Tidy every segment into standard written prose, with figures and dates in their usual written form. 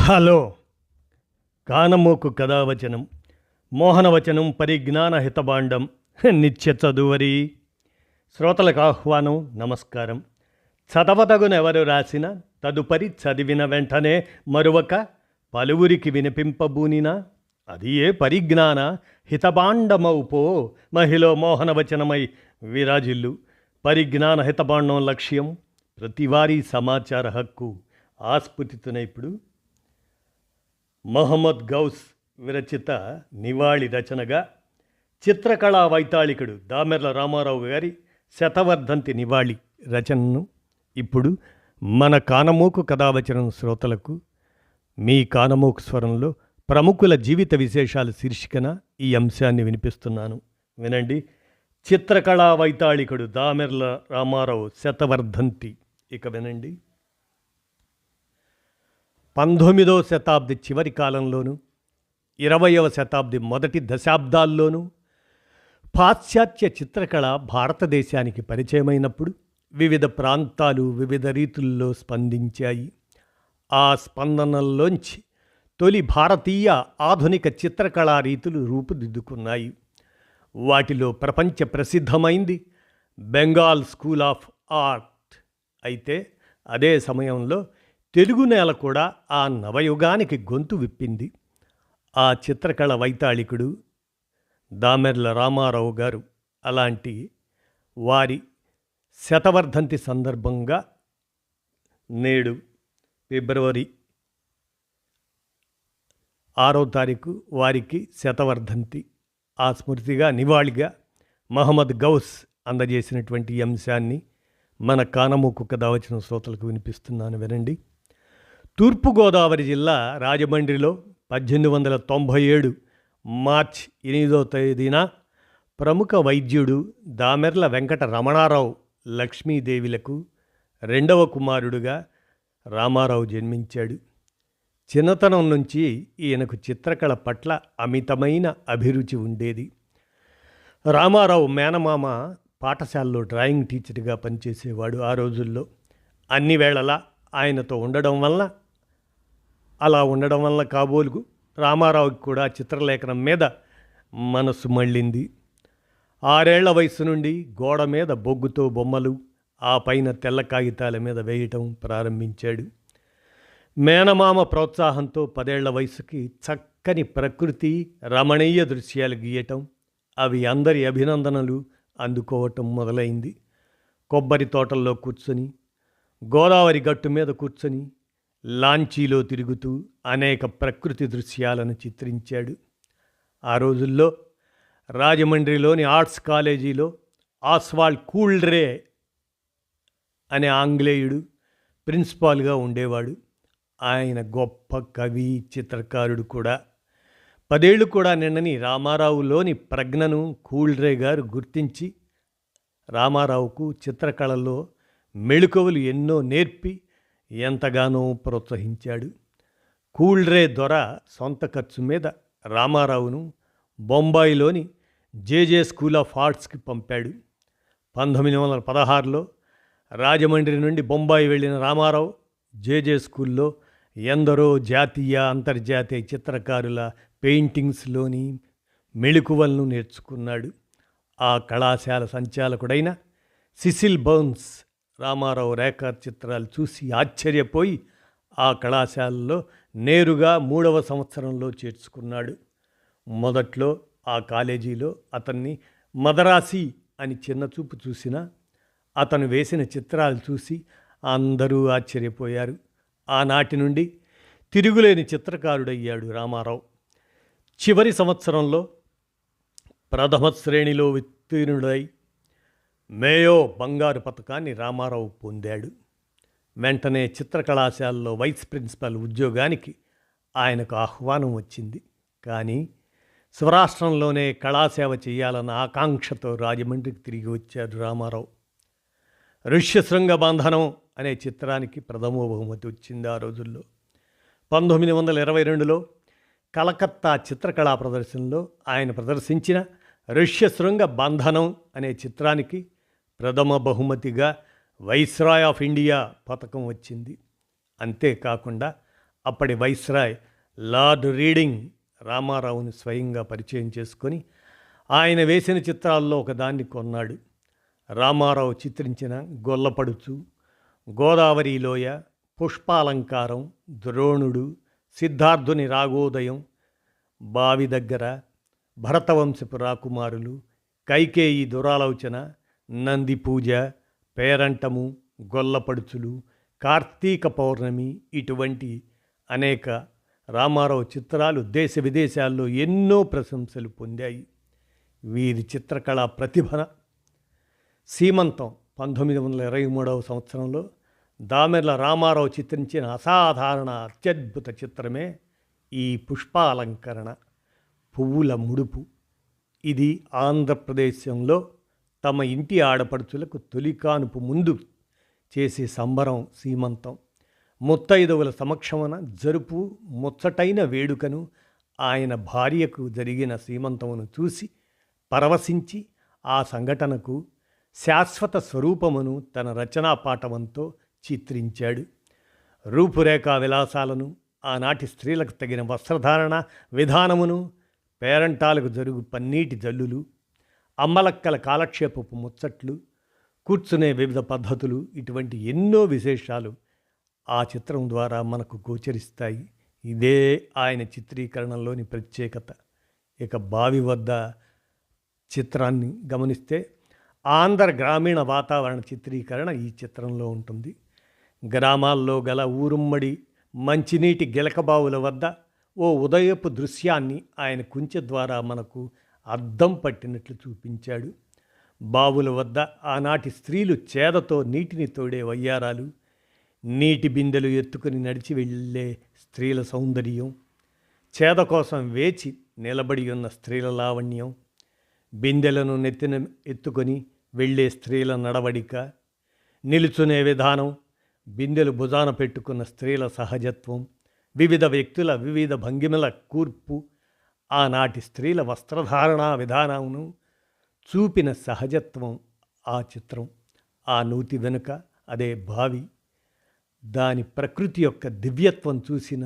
Hello. కానమోకు కథావచనం మోహనవచనం పరిజ్ఞాన హితబాండం నిత్య చదువరి శ్రోతలకు ఆహ్వానం. నమస్కారం. చదవతగునెవరు రాసిన తదుపరి చదివిన వెంటనే మరొక పలువురికి వినిపింపబూనిన అది ఏ పరిజ్ఞాన హితబాండమౌపో మహిళ మోహనవచనమై విరాజిల్లు. పరిజ్ఞాన హితబాండం లక్ష్యం ప్రతివారీ సమాచార హక్కు. ఆస్ఫుతితున ఇప్పుడు మహమ్మద్ గౌస్ విరచిత నివాళి రచనగా చిత్రకళా వైతాళికుడు దామెర్ల రామారావు గారి శతవర్ధంతి నివాళి రచనను ఇప్పుడు మన కానమోకు కథావచనం శ్రోతలకు మీ కానమోకు స్వరంలో ప్రముఖుల జీవిత విశేషాల శీర్షికన ఈ అంశాన్ని వినిపిస్తున్నాను. వినండి. చిత్రకళా వైతాళికుడు దామెర్ల రామారావు శతవర్ధంతి. ఇక వినండి. 19వ శతాబ్ది చివరి కాలంలోనూ 20వ శతాబ్ది మొదటి దశాబ్దాల్లోనూ పాశ్చాత్య చిత్రకళ భారతదేశానికి పరిచయమైనప్పుడు వివిధ ప్రాంతాలు వివిధ రీతుల్లో స్పందించాయి. ఆ స్పందనల్లోంచి తొలి భారతీయ ఆధునిక చిత్రకళా రీతులు రూపుదిద్దుకున్నాయి. వాటిలో ప్రపంచ ప్రసిద్ధమైంది బెంగాల్ స్కూల్ ఆఫ్ ఆర్ట్. అయితే అదే సమయంలో తెలుగు నేల కూడా ఆ నవయుగానికి గొంతు విప్పింది. ఆ చిత్రకళ వైతాళికుడు దామెర్ల రామారావు గారు. అలాంటి వారి శతవర్ధంతి సందర్భంగా నేడు ఫిబ్రవరి 6వ తారీఖు వారికి శతవర్ధంతి. ఆ స్మృతిగా నివాళిగా మహమ్మద్ గౌస్ అందజేసినటువంటి అంశాన్ని మన కానమోకు కథావచన శ్రోతలకు వినిపిస్తున్నాను. వినండి. తూర్పుగోదావరి జిల్లా రాజమండ్రిలో 1897 మార్చి 8వ తేదీన ప్రముఖ వైద్యుడు దామెర్ల వెంకట రమణారావు లక్ష్మీదేవిలకు రెండవ కుమారుడుగా రామారావు జన్మించాడు. చిన్నతనం నుంచి ఈయనకు చిత్రకళ పట్ల అమితమైన అభిరుచి ఉండేది. రామారావు మేనమామ పాఠశాలలో డ్రాయింగ్ టీచర్గా పనిచేసేవాడు. ఆ రోజుల్లో అన్ని వేళలా ఆయనతో ఉండడం వల్ల కాబోలుగు రామారావుకి కూడా చిత్రలేఖనం మీద మనసు మళ్ళింది. 6 ఏళ్ల వయసు నుండి గోడ మీద బొగ్గుతో బొమ్మలు, ఆ పైన తెల్ల కాగితాల మీద వేయటం ప్రారంభించాడు. మేనమామ ప్రోత్సాహంతో 10 ఏళ్ల వయసుకి చక్కని ప్రకృతి రమణీయ దృశ్యాలు గీయటం, అవి అందరి అభినందనలు అందుకోవటం మొదలైంది. కొబ్బరి తోటల్లో కూర్చొని, గోదావరి గట్టు మీద కూర్చొని, లాంచీలో తిరుగుతూ అనేక ప్రకృతి దృశ్యాలను చిత్రించాడు. ఆ రోజుల్లో రాజమండ్రిలోని ఆర్ట్స్ కాలేజీలో ఆస్వాల్డ్ కూల్డ్రే అనే ఆంగ్లేయుడు ప్రిన్సిపాల్గా ఉండేవాడు. ఆయన గొప్ప కవి, చిత్రకారుడు కూడా. 10 ఏళ్ళు కూడా నిండని రామారావులోని ప్రజ్ఞను కూల్డ్రే గారు గుర్తించి రామారావుకు చిత్రకళలో మెళుకువలు ఎన్నో నేర్పి ఎంతగానో ప్రోత్సహించాడు. కూల్డ్రే దొర సొంత ఖర్చు మీద రామారావును బొంబాయిలోని జేజే స్కూల్ ఆఫ్ ఆర్ట్స్కి పంపాడు. 1916లో రాజమండ్రి నుండి బొంబాయి వెళ్ళిన రామారావు జేజే స్కూల్లో ఎందరో జాతీయ అంతర్జాతీయ చిత్రకారుల పెయింటింగ్స్లోని మెళుకువలను నేర్చుకున్నాడు. ఆ కళాశాల సంచాలకుడైన సిసిల్ బర్న్స్ రామారావు రేఖా చిత్రాలు చూసి ఆశ్చర్యపోయి ఆ కళాశాలలో నేరుగా 3వ సంవత్సరంలో చేర్చుకున్నాడు. మొదట్లో ఆ కాలేజీలో అతన్ని మదరాసి అని చిన్నచూపు చూసినా అతను వేసిన చిత్రాలు చూసి అందరూ ఆశ్చర్యపోయారు. ఆనాటి నుండి తిరుగులేని చిత్రకారుడయ్యాడు రామారావు. చివరి సంవత్సరంలో ప్రథమ శ్రేణిలో ఉత్తీర్ణుడై మేయో బంగారు పథకాన్ని రామారావు పొందాడు. వెంటనే చిత్రకళాశాలలో వైస్ ప్రిన్సిపల్ ఉద్యోగానికి ఆయనకు ఆహ్వానం వచ్చింది. కానీ స్వరాష్ట్రంలోనే కళాసేవ చేయాలన్న ఆకాంక్షతో రాజమండ్రికి తిరిగి వచ్చాడు రామారావు. ఋష్యశృంగ బంధనం అనే చిత్రానికి ప్రథమ బహుమతి వచ్చింది. ఆ రోజుల్లో 1922లో కలకత్తా చిత్రకళా ప్రదర్శనలో ఆయన ప్రదర్శించిన ఋష్యశృంగ బంధనం అనే చిత్రానికి ప్రథమ బహుమతిగా వైస్రాయ్ ఆఫ్ ఇండియా పథకం వచ్చింది. అంతేకాకుండా అప్పటి వైస్రాయ్ లార్డ్ రీడింగ్ రామారావుని స్వయంగా పరిచయం చేసుకొని ఆయన వేసిన చిత్రాల్లో ఒకదాన్ని కొన్నాడు. రామారావు చిత్రించిన గొల్లపడుచు, గోదావరి లోయ, పుష్పాలంకారం, ద్రోణుడు, సిద్ధార్థుని రాగోదయం, బావి దగ్గర, భరతవంశపు రాకుమారులు, కైకేయి దురాలోచన, నంది పూజ, పేరంటము, గొల్లపడుచులు, కార్తీక పౌర్ణమి ఇటువంటి అనేక రామారావు చిత్రాలు దేశ విదేశాల్లో ఎన్నో ప్రశంసలు పొందాయి. వీరి చిత్రకళా ప్రతిభన సీమంతం 1923 సంవత్సరంలో దామెర్ల రామారావు చిత్రించిన అసాధారణ అత్యద్భుత చిత్రమే ఈ పుష్పాలంకరణ, పువ్వుల ముడుపు. ఇది ఆంధ్రప్రదేశంలో తమ ఇంటి ఆడపడుచులకు తొలి కానుపు ముందు చేసే సంబరం సీమంతం. ముత్తైదువుల సమక్షమున జరుపు ముచ్చటైన వేడుకను ఆయన భార్యకు జరిగిన సీమంతమును చూసి పరవశించి ఆ సంఘటనకు శాశ్వత స్వరూపమును తన రచనా పాటవంతో చిత్రించాడు. రూపురేఖా విలాసాలను, ఆనాటి స్త్రీలకు తగిన వస్త్రధారణ విధానమును, పేరంటాలకు జరుగు పన్నీటి జల్లులు, అమ్మలక్కల కాలక్షేపపు ముచ్చట్లు, కూర్చునే వివిధ పద్ధతులు ఇటువంటి ఎన్నో విశేషాలు ఆ చిత్రం ద్వారా మనకు గోచరిస్తాయి. ఇదే ఆయన చిత్రీకరణలోని ప్రత్యేకత. ఇక బావి వద్ద చిత్రాన్ని గమనిస్తే ఆంధ్ర గ్రామీణ వాతావరణ చిత్రీకరణ ఈ చిత్రంలో ఉంటుంది. గ్రామాల్లో గల ఊరుమ్మడి మంచినీటి గిలకబావుల వద్ద ఓ ఉదయపు దృశ్యాన్ని ఆయన కుంచె ద్వారా మనకు అద్దం పట్టినట్లు చూపించాడు. బావుల వద్ద ఆనాటి స్త్రీలు చేదతో నీటిని తోడే వయ్యారాలు, నీటి బిందెలు ఎత్తుకుని నడిచి వెళ్ళే స్త్రీల సౌందర్యం, చేద కోసం వేచి నిలబడి ఉన్న స్త్రీల లావణ్యం, బిందెలను నెత్తిన ఎత్తుకొని వెళ్ళే స్త్రీల నడవడిక, నిలుచునే విధానం, బిందెలు భుజాన పెట్టుకున్న స్త్రీల సహజత్వం, వివిధ వ్యక్తుల వివిధ భంగిమల కూర్పు, ఆనాటి స్త్రీల వస్త్రధారణా విధానమును చూపిన సహజత్వం ఆ చిత్రం. ఆ నూతి వెనుక అదే బావి, దాని ప్రకృతి యొక్క దివ్యత్వం చూసిన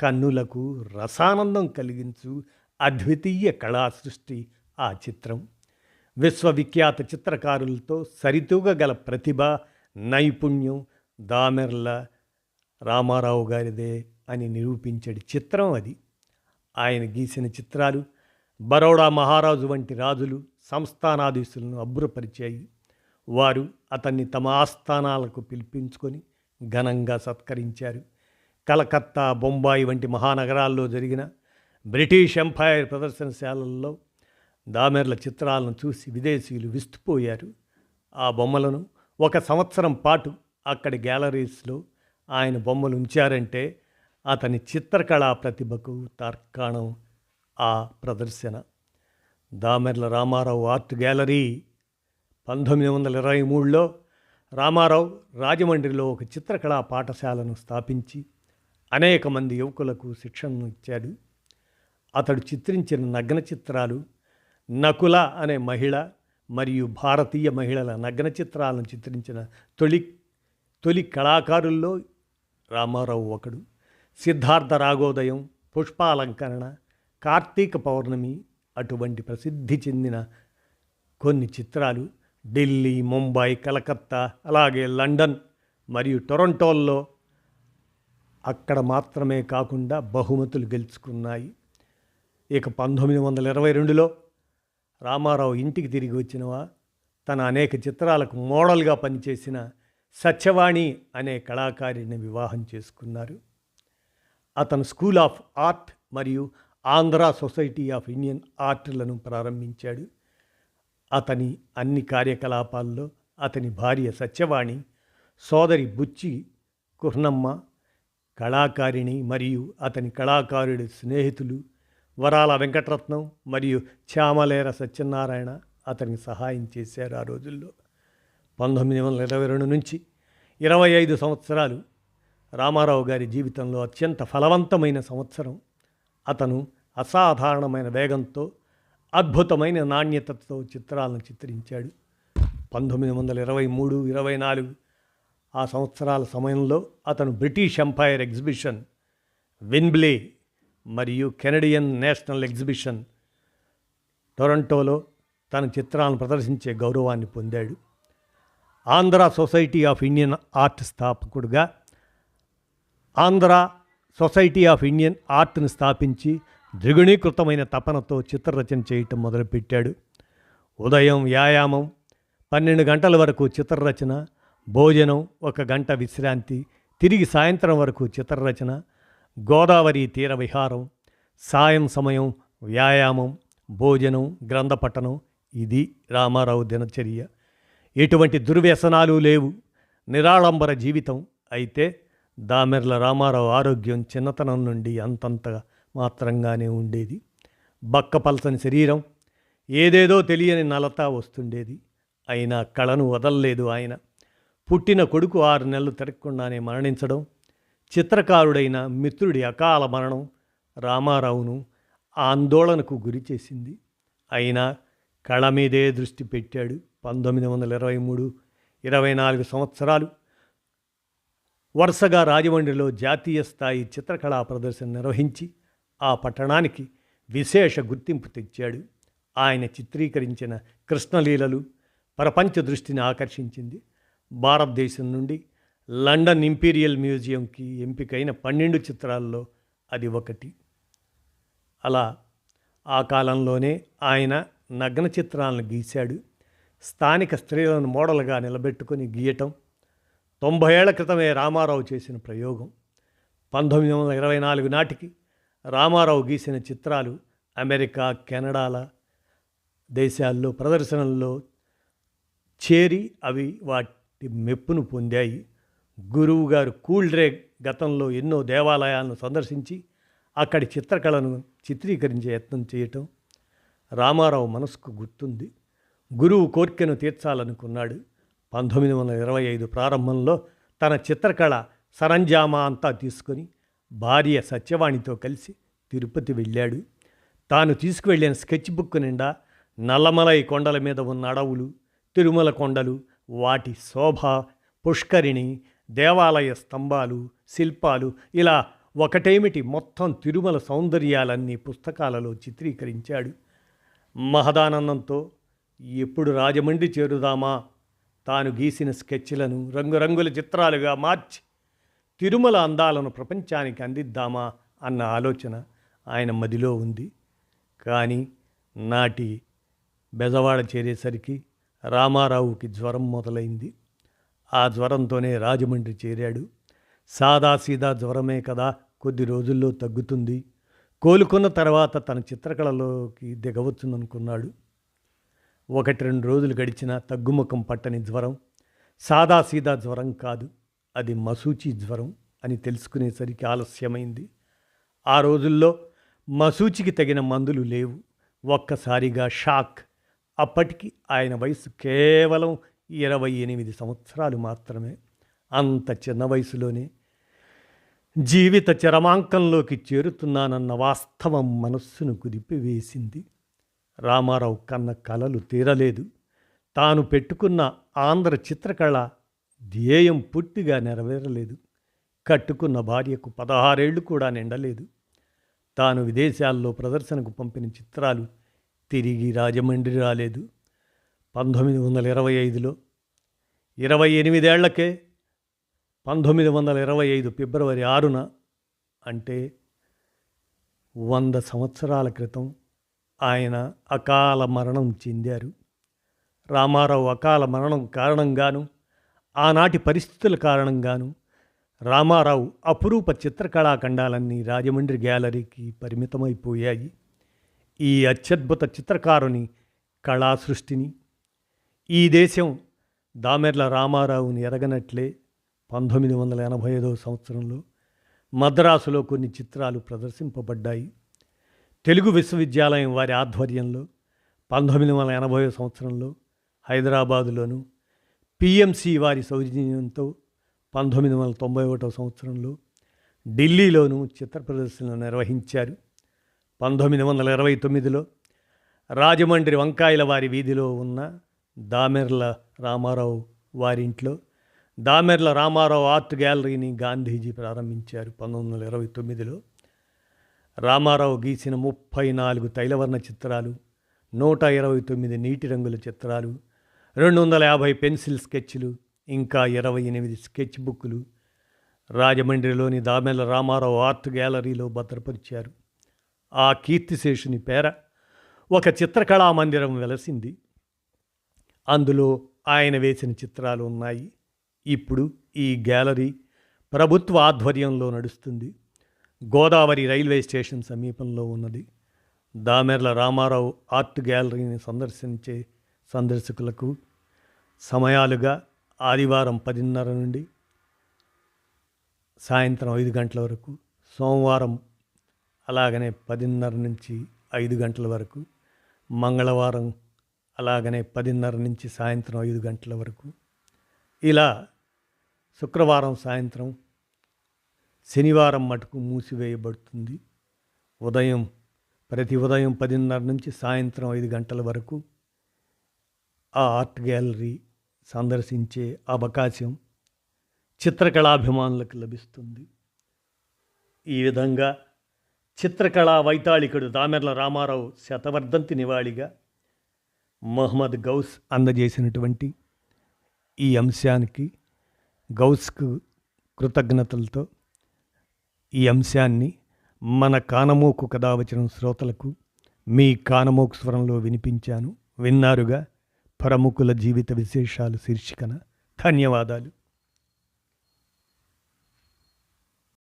కన్నులకు రసానందం కలిగించు అద్వితీయ కళా సృష్టి ఆ చిత్రం. విశ్వవిఖ్యాత చిత్రకారులతో సరితూగగల ప్రతిభ, నైపుణ్యం దామెర్ల రామారావు గారిదే అని నిరూపించే చిత్రం అది. ఆయన గీసిన చిత్రాలు బరోడా మహారాజు వంటి రాజులు, సంస్థానాధీశులను అబ్బురపరిచాయి. వారు అతన్ని తమ ఆస్థానాలకు పిలిపించుకొని ఘనంగా సత్కరించారు. కలకత్తా, బొంబాయి వంటి మహానగరాల్లో జరిగిన బ్రిటిష్ ఎంపైర్ ప్రదర్శనశాలల్లో దామెర్ల చిత్రాలను చూసి విదేశీయులు విస్తుపోయారు. ఆ బొమ్మలను 1 సంవత్సరం పాటు అక్కడి గ్యాలరీస్లో ఆయన బొమ్మలు ఉంచారంటే అతని చిత్రకళా ప్రతిభకు తార్కాణం ఆ ప్రదర్శన. దామెర్ల రామారావు ఆర్ట్ గ్యాలరీ 1923లో రామారావు రాజమండ్రిలో ఒక చిత్రకళా పాఠశాలను స్థాపించి అనేక మంది యువకులకు శిక్షణను ఇచ్చాడు. అతడు చిత్రించిన నగ్న చిత్రాలు, నకుల అనే మహిళ మరియు భారతీయ మహిళల నగ్న చిత్రాలను చిత్రించిన తొలి కళాకారుల్లో రామారావు ఒకడు. సిద్ధార్థ రాగోదయం, పుష్పాలంకరణ, కార్తీక పౌర్ణమి అటువంటి ప్రసిద్ధి చెందిన కొన్ని చిత్రాలు ఢిల్లీ, ముంబై, కలకత్తా, అలాగే లండన్ మరియు టొరంటోల్లో అక్కడ మాత్రమే కాకుండా బహుమతులు గెలుచుకున్నాయి. ఇక 1922లో రామారావు ఇంటికి తిరిగి వచ్చినవా తన అనేక చిత్రాలకు మోడల్గా పనిచేసిన సత్యవాణి అనే కళాకారిని వివాహం చేసుకున్నారు. అతను స్కూల్ ఆఫ్ ఆర్ట్ మరియు ఆంధ్ర సొసైటీ ఆఫ్ ఇండియన్ ఆర్ట్లను ప్రారంభించాడు. అతని అన్ని కార్యకలాపాల్లో అతని భార్య సత్యవాణి, సోదరి బుచ్చి కుర్నమ్మ కళాకారిణి మరియు అతని కళాకారుడి స్నేహితులు వరాల వెంకటరత్నం మరియు శ్యామలేర సత్యనారాయణ అతనికి సహాయం చేశారు. ఆ రోజుల్లో 1922 నుంచి 25 సంవత్సరాలు రామారావు గారి జీవితంలో అత్యంత ఫలవంతమైన సంవత్సరం. అతను అసాధారణమైన వేగంతో, అద్భుతమైన నాణ్యతతో చిత్రాలను చిత్రించాడు. 1923-24 ఆ సంవత్సరాల సమయంలో అతను బ్రిటిష్ ఎంపైర్ ఎగ్జిబిషన్ విన్బ్లే మరియు కెనడియన్ నేషనల్ ఎగ్జిబిషన్ టొరంటోలో తన చిత్రాలను ప్రదర్శించే గౌరవాన్ని పొందాడు. Andhra society of Indian art స్థాపకుడుగా ఆంధ్ర సొసైటీ ఆఫ్ ఇండియన్ ఆర్ట్ని స్థాపించి ద్విగుణీకృతమైన తపనతో చిత్రరచన చేయటం మొదలుపెట్టాడు. ఉదయం వ్యాయామం, 12 గంటల వరకు చిత్రరచన, భోజనం, 1 గంట విశ్రాంతి, తిరిగి సాయంత్రం వరకు చిత్రరచన, గోదావరి తీర విహారం, సాయం సమయం వ్యాయామం, భోజనం, గ్రంథపఠనం. ఇది రామారావు దినచర్య. ఎటువంటి దుర్వ్యసనాలు లేవు. నిరాడంబర జీవితం. అయితే దామెర్ల రామారావు ఆరోగ్యం చిన్నతనం నుండి అంతంత మాత్రంగానే ఉండేది. బక్కపలసని శరీరం, ఏదేదో తెలియని నలత వస్తుండేది. అయినా కళను వదలలేదు ఆయన. పుట్టిన కొడుకు 6 నెలలు తిరగకుండానే మరణించడం, చిత్రకారుడైన మిత్రుడి అకాల మరణం రామారావును ఆందోళనకు గురి చేసింది. అయినా కళ మీదే దృష్టి పెట్టాడు. 1923-24 సంవత్సరాలు వరుసగా రాజమండ్రిలో జాతీయ స్థాయి చిత్రకళా ప్రదర్శన నిర్వహించి ఆ పట్టణానికి విశేష గుర్తింపు తెచ్చాడు. ఆయన చిత్రీకరించిన కృష్ణలీలలు ప్రపంచ దృష్టిని ఆకర్షించింది. భారతదేశం నుండి లండన్ ఇంపీరియల్ మ్యూజియంకి ఎంపికైన 12 చిత్రాల్లో అది ఒకటి. అలా ఆ కాలంలోనే ఆయన నగ్న చిత్రాలను గీశాడు. స్థానిక స్త్రీలను మోడల్గా నిలబెట్టుకొని గీయటం 90 ఏళ్ల క్రితమే రామారావు చేసిన ప్రయోగం. 1924 నాటికి రామారావు గీసిన చిత్రాలు అమెరికా, కెనడాల దేశాల్లో ప్రదర్శనల్లో చేరి అవి వాటి మెప్పును పొందాయి. గురువు గారు కూల్డ్రే గతంలో ఎన్నో దేవాలయాలను సందర్శించి అక్కడి చిత్రకళను చిత్రీకరించే యత్నం చేయటం రామారావు మనసుకు గుర్తుంది. గురువు కోర్కెను తీర్చాలనుకున్నాడు. 1925 ప్రారంభంలో తన చిత్రకళ సరంజామా అంతా తీసుకొని భార్య సత్యవాణితో కలిసి తిరుపతి వెళ్ళాడు. తాను తీసుకువెళ్ళిన స్కెచ్ బుక్ నిండా నల్లమలై కొండల మీద ఉన్న అడవులు, తిరుమల కొండలు, వాటి శోభ, పుష్కరిణి, దేవాలయ స్తంభాలు, శిల్పాలు, ఇలా ఒకటేమిటి మొత్తం తిరుమల సౌందర్యాలన్నీ పుస్తకాలలో చిత్రీకరించాడు. మహదానందంతో ఎప్పుడు రాజమండ్రి చేరుదామా, తాను గీసిన స్కెచ్లను రంగురంగుల చిత్రాలుగా మార్చి తిరుమల అందాలను ప్రపంచానికి అందిద్దామా అన్న ఆలోచన ఆయన మదిలో ఉంది. కానీ నాటి బెజవాడ చేరేసరికి రామారావుకి జ్వరం మొదలైంది. ఆ జ్వరంతోనే రాజమండ్రి చేరాడు. సాదాసీదా జ్వరమే కదా, కొద్ది రోజుల్లో తగ్గుతుంది, కోలుకున్న తర్వాత తన చిత్రకళలోకి దిగవచ్చుననుకున్నాడు. 1-2 రోజులు గడిచినా తగ్గుముఖం పట్టని జ్వరం సాదాసీదా జ్వరం కాదు, అది మశూచి జ్వరం అని తెలుసుకునేసరికి ఆలస్యమైంది. ఆ రోజుల్లో మశూచికి తగిన మందులు లేవు. ఒక్కసారిగా షాక్. అప్పటికి ఆయన వయసు కేవలం 28 సంవత్సరాలు మాత్రమే. అంత చిన్న వయసులోనే జీవిత చరమాంకంలోకి చేరుతున్నానన్న వాస్తవం మనస్సును కుదిపివేసింది. రామారావు కన్న కలలు తీరలేదు. తాను పెట్టుకున్న ఆంధ్ర చిత్రకళ ధ్యేయం పూర్తిగా నెరవేరలేదు. కట్టుకున్న భార్యకు 16 ఏళ్ళు కూడా నిండలేదు. తాను విదేశాల్లో ప్రదర్శనకు పంపిన చిత్రాలు తిరిగి రాజమండ్రి రాలేదు. 1925లో 28 ఏళ్లకే 1925 ఫిబ్రవరి 6న, అంటే 100 సంవత్సరాల క్రితం ఆయన అకాల మరణం చెందారు. రామారావు అకాల మరణం కారణంగాను, ఆనాటి పరిస్థితుల కారణంగాను రామారావు అపురూప చిత్రకళాఖండాలన్నీ రాజమండ్రి గ్యాలరీకి పరిమితమైపోయాయి. ఈ అత్యద్భుత చిత్రకారుని కళా సృష్టిని ఈ దేశం దామెర్ల రామారావుని ఎరగనట్లే 1985 సంవత్సరంలో మద్రాసులో కొన్ని చిత్రాలు ప్రదర్శింపబడ్డాయి. తెలుగు విశ్వవిద్యాలయం వారి ఆధ్వర్యంలో 1980 సంవత్సరంలో హైదరాబాదులోను, పిఎంసి వారి సౌజన్యంతో 1991 సంవత్సరంలో ఢిల్లీలోనూ చిత్ర ప్రదర్శనలు నిర్వహించారు. 1929లో రాజమండ్రి వంకాయల వారి వీధిలో ఉన్న దామెర్ల రామారావు వారింట్లో దామెర్ల రామారావు ఆర్ట్ గ్యాలరీని గాంధీజీ ప్రారంభించారు 1929లో. రామారావు గీసిన 34 తైలవర్ణ చిత్రాలు, 129 నీటి రంగుల చిత్రాలు, 250 పెన్సిల్ స్కెచ్లు, ఇంకా 28 స్కెచ్ బుక్లు రాజమండ్రిలోని దామెర్ల రామారావు ఆర్ట్ గ్యాలరీలో భద్రపరిచారు. ఆ కీర్తిశేషుని పేర ఒక చిత్రకళా మందిరం వెలసింది. అందులో ఆయన వేసిన చిత్రాలు ఉన్నాయి. ఇప్పుడు ఈ గ్యాలరీ ప్రభుత్వ ఆధ్వర్యంలో నడుస్తుంది. గోదావరి రైల్వే స్టేషన్ సమీపంలో ఉన్నది. దామెర్ల రామారావు ఆర్ట్ గ్యాలరీని సందర్శించే సందర్శకులకు సమయాలుగా ఆదివారం 10:30 నుండి సాయంత్రం 5 గంటల వరకు, సోమవారం అలాగనే 10:30 నుంచి 5 గంటల వరకు, మంగళవారం అలాగనే 10:30 నుంచి సాయంత్రం 5 గంటల వరకు, ఇలా శుక్రవారం సాయంత్రం, శనివారం మటుకు మూసివేయబడుతుంది. ప్రతి ఉదయం 10:30 నుంచి సాయంత్రం 5 గంటల వరకు ఆ ఆర్ట్ గ్యాలరీ సందర్శించే అవకాశం చిత్రకళాభిమానులకు లభిస్తుంది. ఈ విధంగా చిత్రకళా వైతాళికుడు దామెర్ల రామారావు శతవర్ధంతి నివాళిగా మహమ్మద్ గౌస్ అందజేసినటువంటి ఈ అంశానికి గౌస్కు కృతజ్ఞతలతో ఈ అంశాన్ని మన కానమోకు కథావచనం శ్రోతలకు మీ కానమోకు స్వరంలో వినిపించాను. విన్నారుగా ప్రముఖుల జీవిత విశేషాలు శీర్షికన. ధన్యవాదాలు.